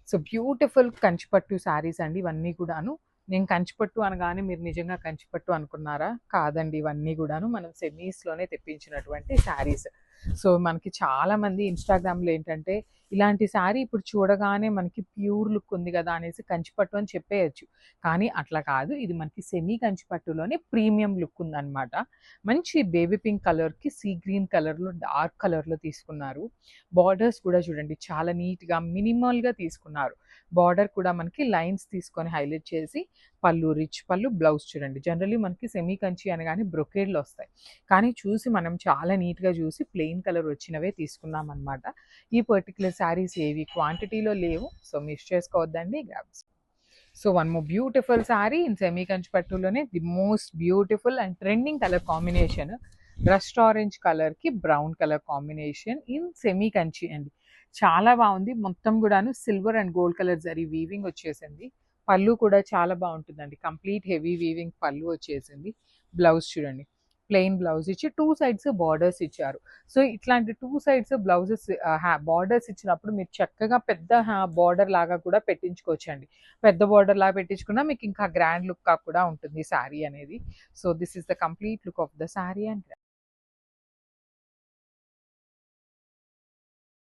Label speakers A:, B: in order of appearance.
A: So beautiful కంచిపట్టు శారీస్ అండి ఇవన్నీ కూడాను. నేను కంచిపట్టు అనగానే మీరు నిజంగా కంచిపట్టు అనుకున్నారా? కాదండి. ఇవన్నీ కూడాను మనం సెమీస్‌లోనే తెప్పించినటువంటి శారీస్. సో మనకి చాలామంది ఇన్‌స్టాగ్రామ్‌లో ఏంటంటే ఇలాంటి శారీ ఇప్పుడు చూడగానే మనకి ప్యూర్ లుక్ ఉంది కదా అనేసి కంచిపట్టు అని చెప్పేయొచ్చు. కానీ అట్లా కాదు. ఇది మనకి సెమీ కంచిపట్టులోనే ప్రీమియం లుక్ ఉందన్నమాట. మంచి బేబీ పింక్ కలర్‌కి సీ గ్రీన్ కలర్‌లో డార్క్ కలర్‌లో తీసుకున్నారు. బార్డర్స్ కూడా చూడండి చాలా నీట్‌గా మినిమల్‌గా తీసుకున్నారు. బార్డర్ కూడా మనకి లైన్స్ తీసుకొని హైలైట్ చేసి పళ్ళు రిచ్ పళ్ళు, బ్లౌజ్ చూడండి. జనరల్లీ మనకి సెమీ కంచి అనగానే బ్రొకేడ్‌లో వస్తాయి. కానీ చూసి మనం చాలా నీట్‌గా చూసి ప్లెయిన్ కలర్ వచ్చినవే తీసుకున్నామనమాట. ఈ పర్టిక్యులర్ శారీస్ ఏవి క్వాంటిటీలో లేవు. సో మిస్ చేసుకోవద్దండి. Grabs. So one more beautiful sari in semi Kanchi పట్టులోనే the most beautiful and trending colour combination rust orange కలర్కి brown colour combination in semi Kanchi అండి. చాలా బాగుంది. మొత్తం కూడాను silver and gold colour zari weaving వచ్చేసింది. పళ్ళు కూడా చాలా బాగుంటుందండి. కంప్లీట్ హెవీ వీవింగ్ పళ్ళు వచ్చేసింది. బ్లౌజ్ చూడండి ప్లెయిన్ బ్లౌజ్ ఇచ్చి టూ సైడ్స్ బార్డర్స్ ఇచ్చారు. సో ఇట్లాంటి టూ సైడ్స్ బ్లౌజెస్ బార్డర్స్ ఇచ్చినప్పుడు మీరు చక్కగా పెద్ద బార్డర్ లాగా కూడా పెట్టించుకోవచ్చండి. పెద్ద బార్డర్ లాగా పెట్టించుకున్నా మీకు ఇంకా గ్రాండ్ లుక్ కూడా ఉంటుంది శారీ అనేది. So this is the complete look of the sari and